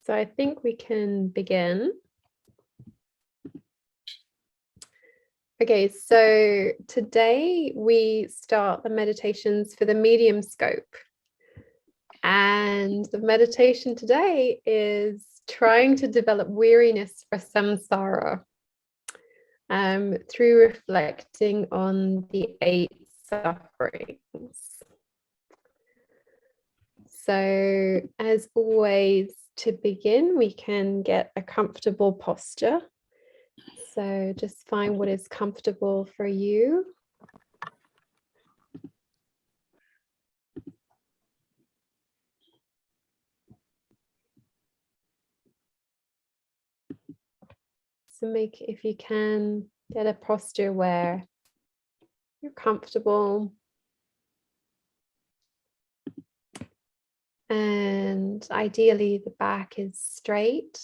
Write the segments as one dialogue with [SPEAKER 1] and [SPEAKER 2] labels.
[SPEAKER 1] So I think we can begin. Okay, so today we start the meditations for the medium scope. And the meditation today is trying to develop weariness for samsara through reflecting on the 8 sufferings. So as always, to begin, we can get a comfortable posture. So just find what is comfortable for you. So make, if you can, get a posture where you're comfortable. And ideally the back is straight,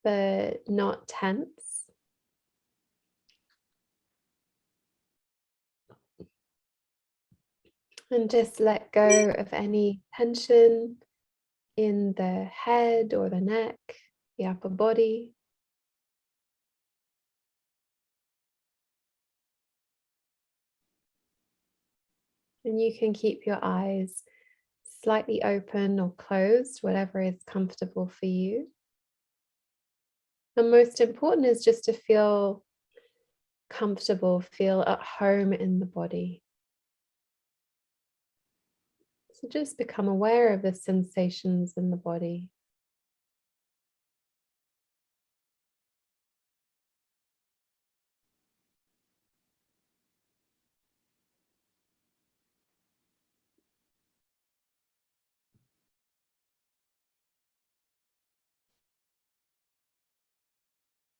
[SPEAKER 1] but not tense. And just let go of any tension in the head or the neck, the upper body. And you can keep your eyes slightly open or closed, whatever is comfortable for you. And most important is just to feel comfortable, feel at home in the body. So just become aware of the sensations in the body.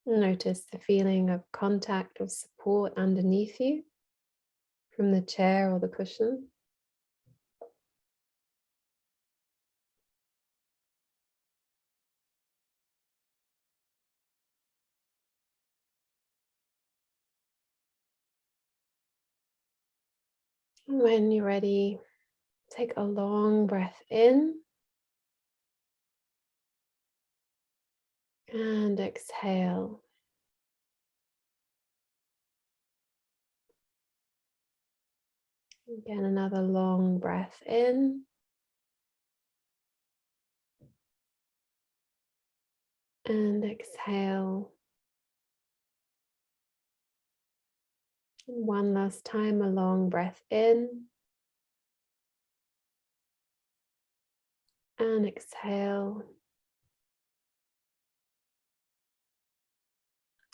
[SPEAKER 1] Notice the feeling of contact or support underneath you from the chair or the cushion. And when you're ready, take a long breath in and exhale. Again, another long breath in and exhale. And one last time, a long breath in and exhale.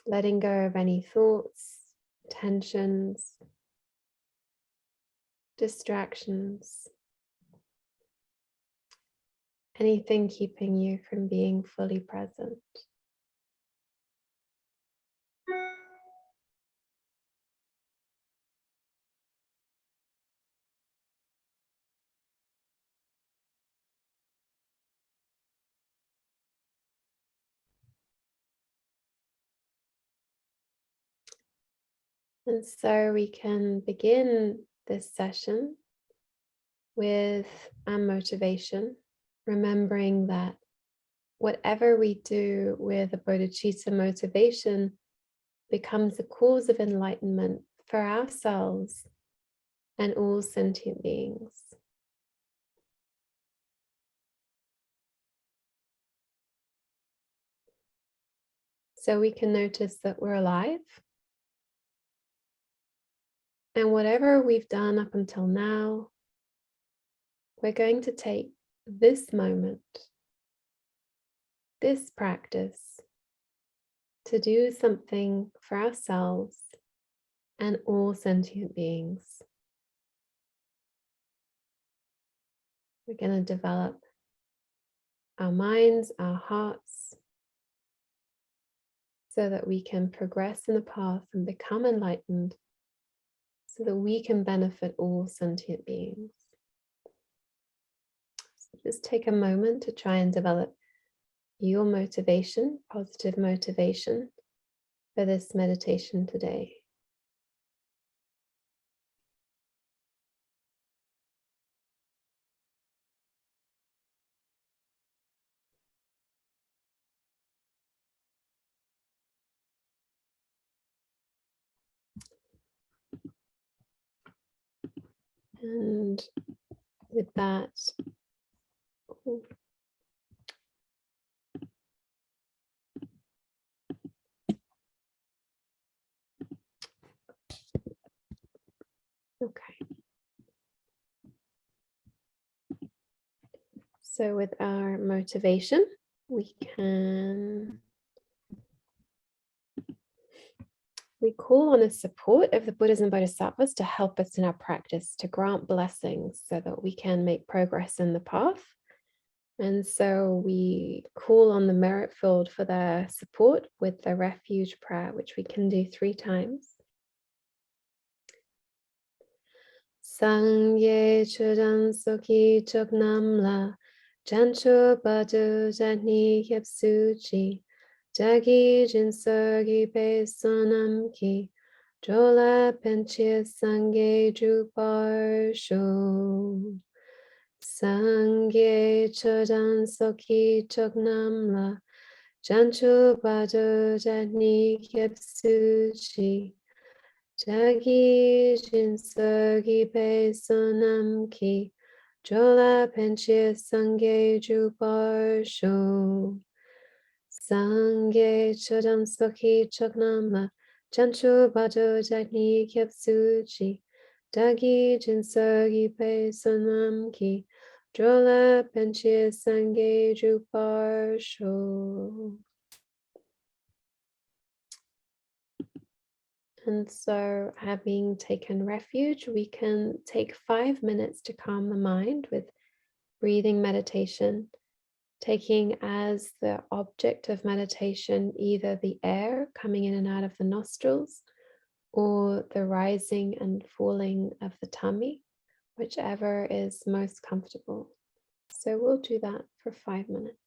[SPEAKER 1] Letting go of any thoughts, tensions, distractions, anything keeping you from being fully present. And so we can begin this session with our motivation, remembering that whatever we do with a bodhicitta motivation becomes a cause of enlightenment for ourselves and all sentient beings. So we can notice that we're alive. And whatever we've done up until now, we're going to take this moment, this practice, to do something for ourselves and all sentient beings. We're going to develop our minds, our hearts, so that we can progress in the path and become enlightened, so that we can benefit all sentient beings. So just take a moment to try and develop your motivation, positive motivation for this meditation today. And with that, okay. So with our motivation, we call on the support of the Buddhas and Bodhisattvas to help us in our practice, to grant blessings so that we can make progress in the path. And so we call on the merit field for their support with the refuge prayer, which we can do 3 times. Sangye chudan soki choknamla, jancho badu jani hyapsuji, jagi jinsogi pe sonamki, jola penchia sangye druparsho. Sangye chodan soki choknamla, jancho badu jani hyapsuji, jagi jinsogi pe sonamki, jola penchia sangye druparsho. Sangye chodam soki choknamla, jancho bado jagni kyapsuji, dagi jinsogi pe sonamki, jola penchia sangye druparsho. And so, having taken refuge, we can take 5 minutes to calm the mind with breathing meditation, taking as the object of meditation either the air coming in and out of the nostrils or the rising and falling of the tummy, whichever is most comfortable. So we'll do that for 5 minutes.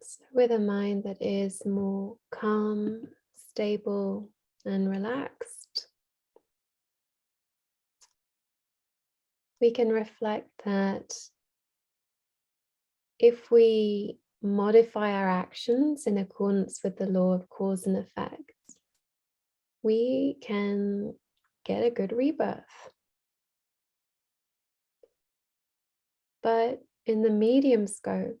[SPEAKER 1] So with a mind that is more calm, stable, and relaxed, we can reflect that if we modify our actions in accordance with the law of cause and effect, we can get a good rebirth. But in the medium scope,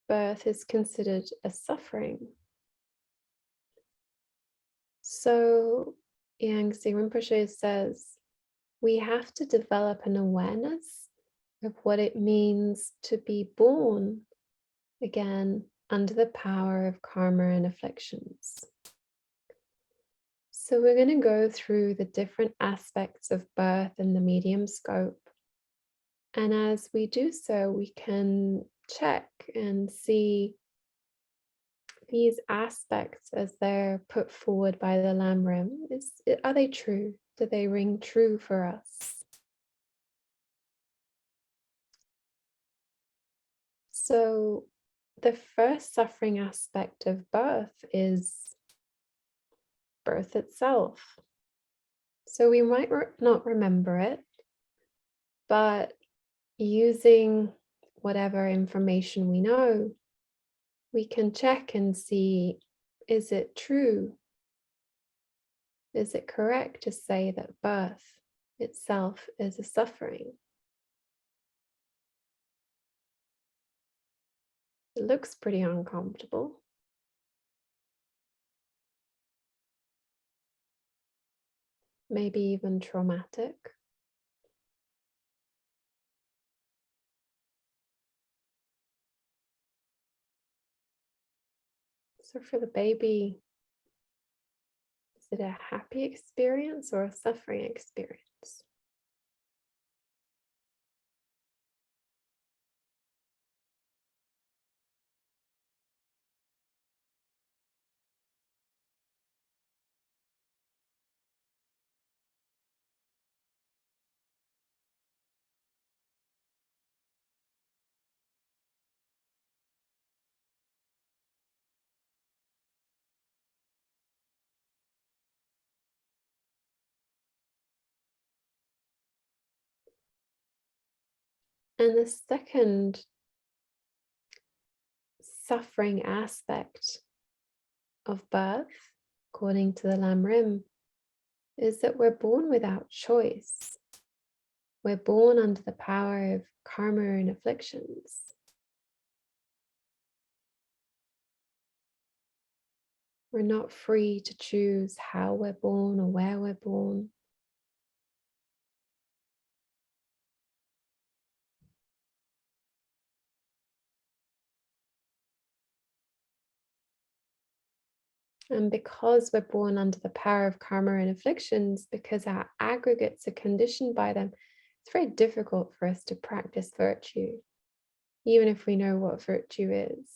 [SPEAKER 1] birth is considered a suffering. So Yangtze Rinpoche says we have to develop an awareness of what it means to be born again under the power of karma and afflictions. So we're going to go through the different aspects of birth in the medium scope. And as we do so, we can check and see these aspects as they're put forward by the Lamrim. Are they true? Do they ring true for us? So the first suffering aspect of birth is birth itself. So we might not remember it, but using whatever information we know, we can check and see, is it true? Is it correct to say that birth itself is a suffering? It looks pretty uncomfortable. Maybe even traumatic. So for the baby, is it a happy experience or a suffering experience? And the second suffering aspect of birth, according to the Lamrim, is that we're born without choice. We're born under the power of karma and afflictions. We're not free to choose how we're born or where we're born. And because we're born under the power of karma and afflictions, because our aggregates are conditioned by them, it's very difficult for us to practice virtue, even if we know what virtue is.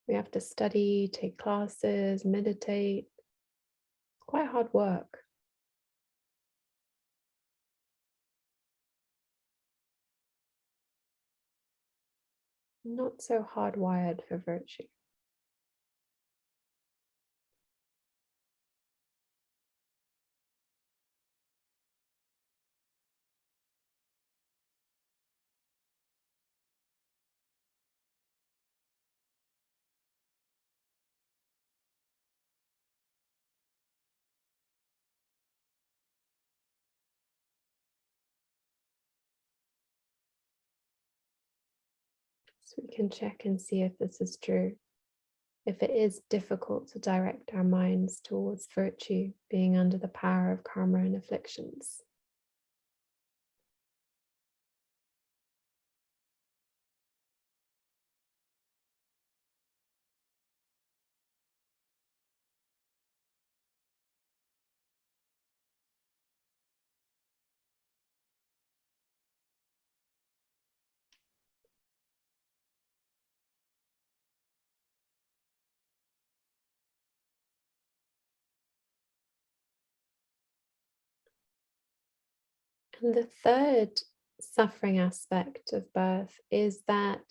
[SPEAKER 1] We have to study, take classes, meditate. It's quite hard work. Not so hardwired for virtue. So we can check and see if this is true. If it is difficult to direct our minds towards virtue, being under the power of karma and afflictions. And the third suffering aspect of birth is that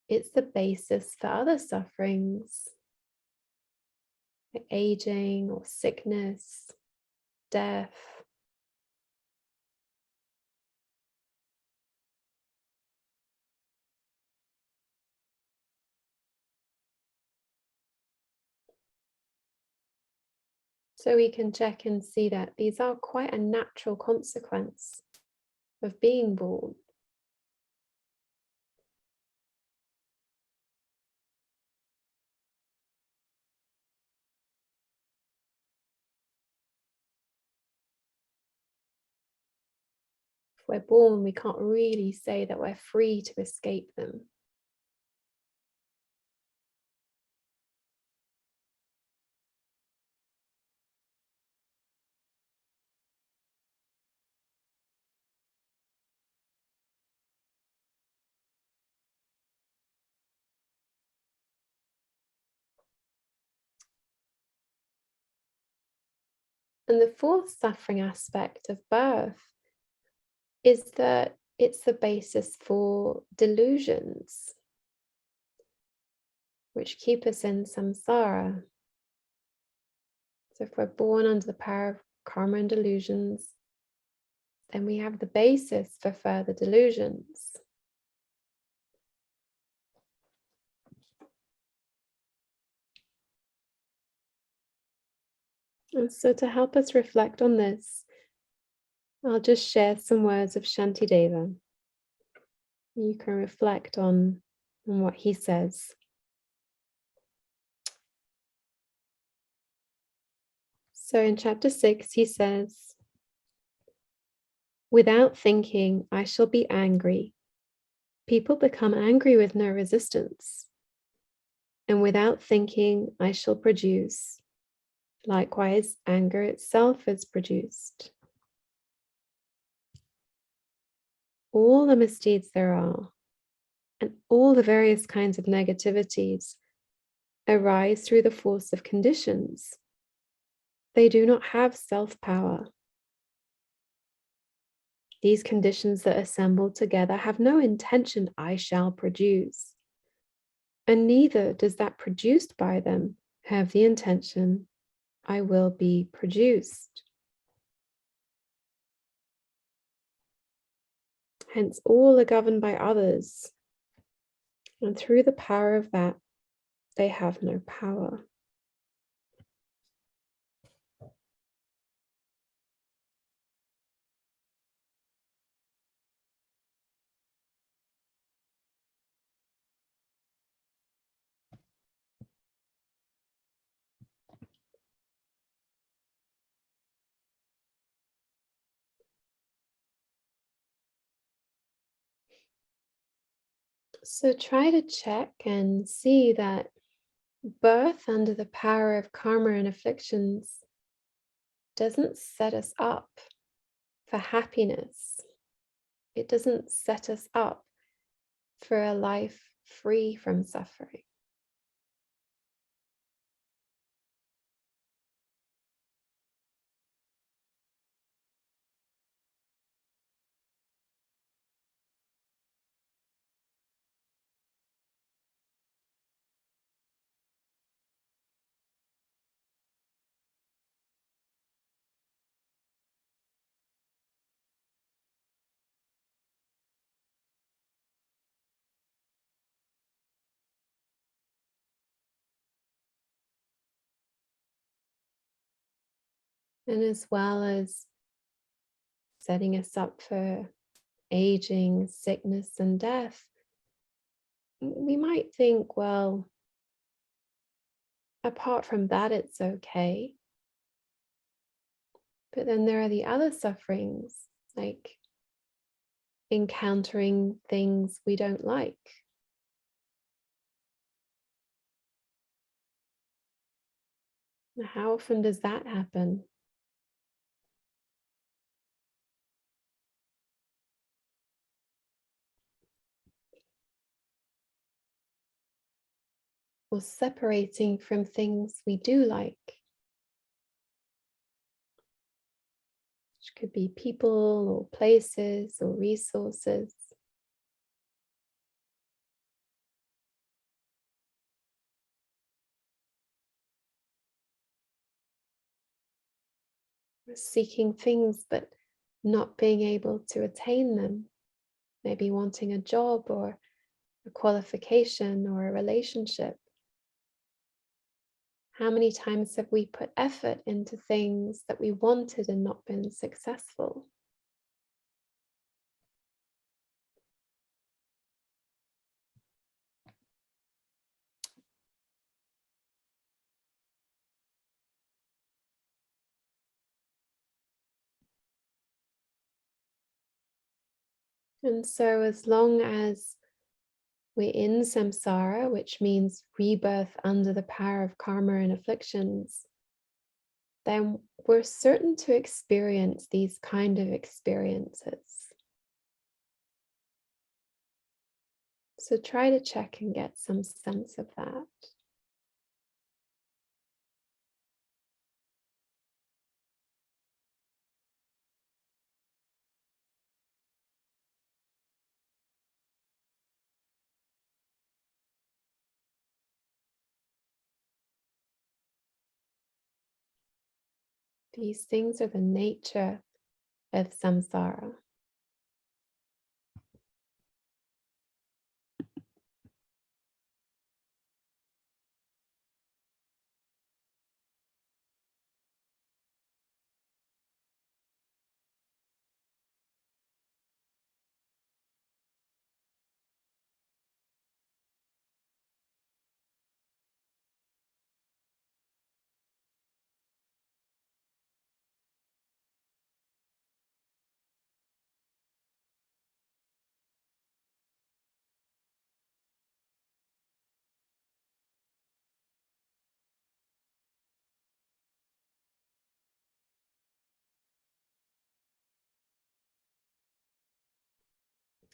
[SPEAKER 1] it's the basis for other sufferings, like aging or sickness, death. So we can check and see that these are quite a natural consequence of being born. If we're born, we can't really say that we're free to escape them. And the fourth suffering aspect of birth is that it's the basis for delusions, which keep us in samsara. So if we're born under the power of karma and delusions, then we have the basis for further delusions. And so to help us reflect on this, I'll just share some words of Shantideva. You can reflect on what he says. So in chapter 6, he says, "Without thinking, I shall be angry. People become angry with no resistance. And without thinking, I shall produce. Likewise, anger itself is produced. All the misdeeds there are, and all the various kinds of negativities arise through the force of conditions. They do not have self-power. These conditions that assemble together have no intention, I shall produce. And neither does that produced by them have the intention, I will be produced. Hence, all are governed by others. And through the power of that, they have no power." So try to check and see that birth under the power of karma and afflictions doesn't set us up for happiness. It doesn't set us up for a life free from suffering. And as well as setting us up for aging, sickness, and death, we might think, well, apart from that, it's okay. But then there are the other sufferings, like encountering things we don't like. How often does that happen? Or separating from things we do like, which Could be people or places or resources. Seeking things but not being able to attain them. Maybe wanting a job or a qualification or a relationship. How many times have we put effort into things that we wanted and not been successful? And so as long as we're in samsara, which means rebirth under the power of karma and afflictions, then we're certain to experience these kind of experiences. So try to check and get some sense of that. These things are the nature of samsara.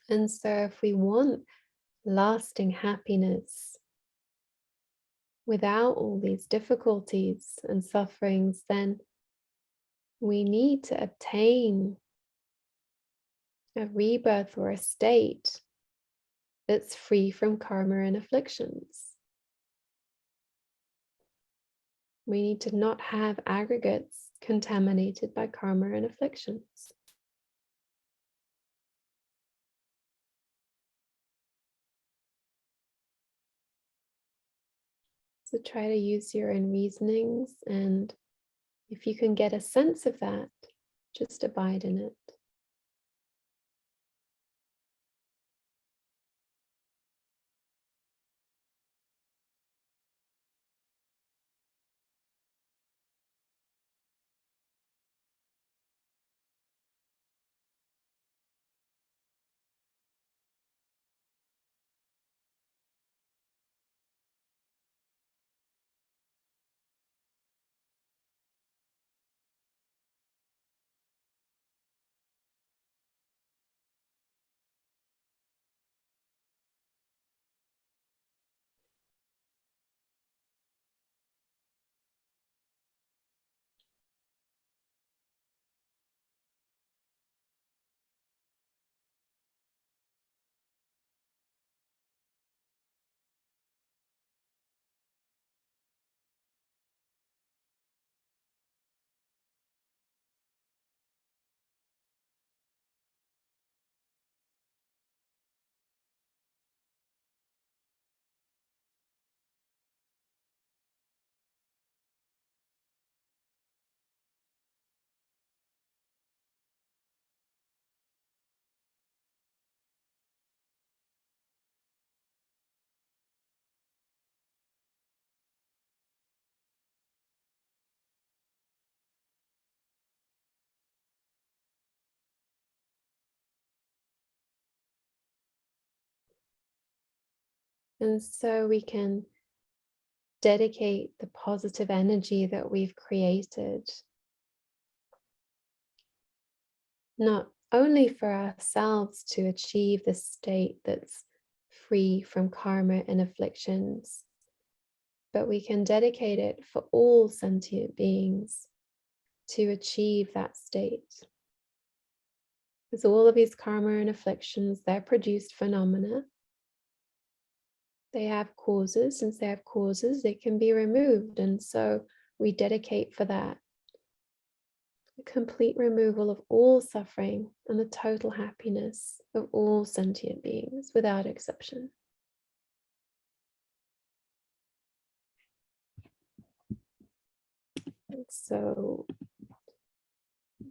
[SPEAKER 1] And so if we want lasting happiness without all these difficulties and sufferings, then we need to obtain a rebirth or a state that's free from karma and afflictions. We need to not have aggregates contaminated by karma and afflictions. So try to use your own reasonings, and if you can get a sense of that, just abide in it. And so we can dedicate the positive energy that we've created, not only for ourselves to achieve the state that's free from karma and afflictions, but we can dedicate it for all sentient beings to achieve that state. Because all of these karma and afflictions, they're produced phenomena. They have causes. Since they have causes, they can be removed. And so we dedicate for that. The complete removal of all suffering and the total happiness of all sentient beings without exception. And so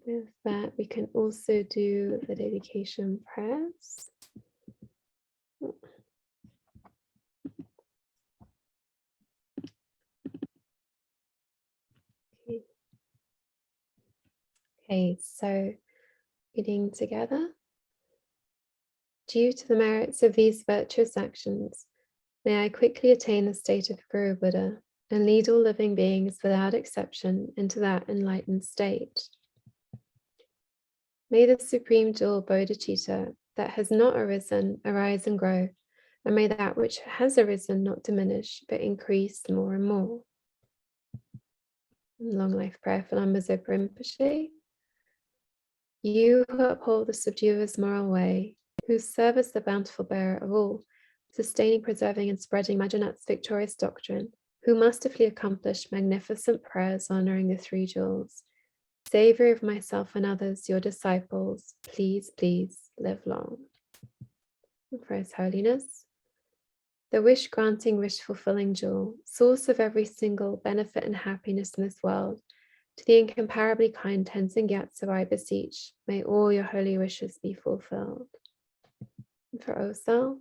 [SPEAKER 1] with that, we can also do the dedication prayers. Okay, so reading together. Due to the merits of these virtuous actions, may I quickly attain the state of Guru Buddha and lead all living beings without exception into that enlightened state. May the supreme jewel bodhicitta that has not arisen arise and grow, and may that which has arisen not diminish but increase more and more. Long life prayer for Lama Zopa Rinpoche. You who uphold the subduer's moral way, who serve as the bountiful bearer of all, sustaining, preserving, and spreading Majunat's victorious doctrine, who masterfully accomplish magnificent prayers honoring the three jewels, Savior of myself and others, your disciples, please, please live long. And for His Holiness, the wish-granting, wish-fulfilling jewel, source of every single benefit and happiness in this world, to the incomparably kind Tenzin Gyatso I beseech, may all your holy wishes be fulfilled. And for Osel,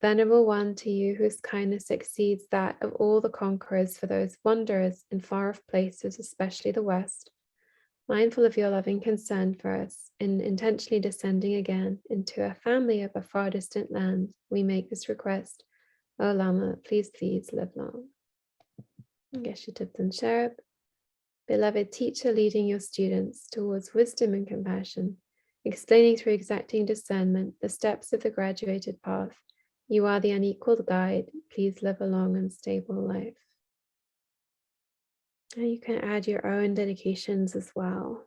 [SPEAKER 1] Venerable One, to you whose kindness exceeds that of all the conquerors for those wanderers in far-off places, especially the West, mindful of your loving concern for us in intentionally descending again into a family of a far distant land, we make this request. O Lama, please, please live long. Geshe Thubten Sherab, beloved teacher leading your students towards wisdom and compassion, explaining through exacting discernment the steps of the graduated path. You are the unequaled guide. Please live a long and stable life. And you can add your own dedications as well.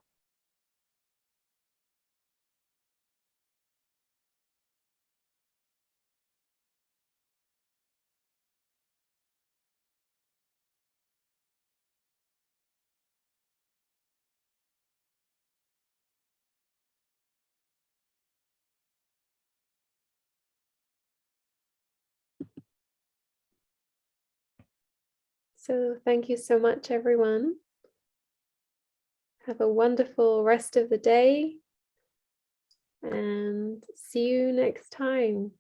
[SPEAKER 1] So thank you so much, everyone. Have a wonderful rest of the day and see you next time.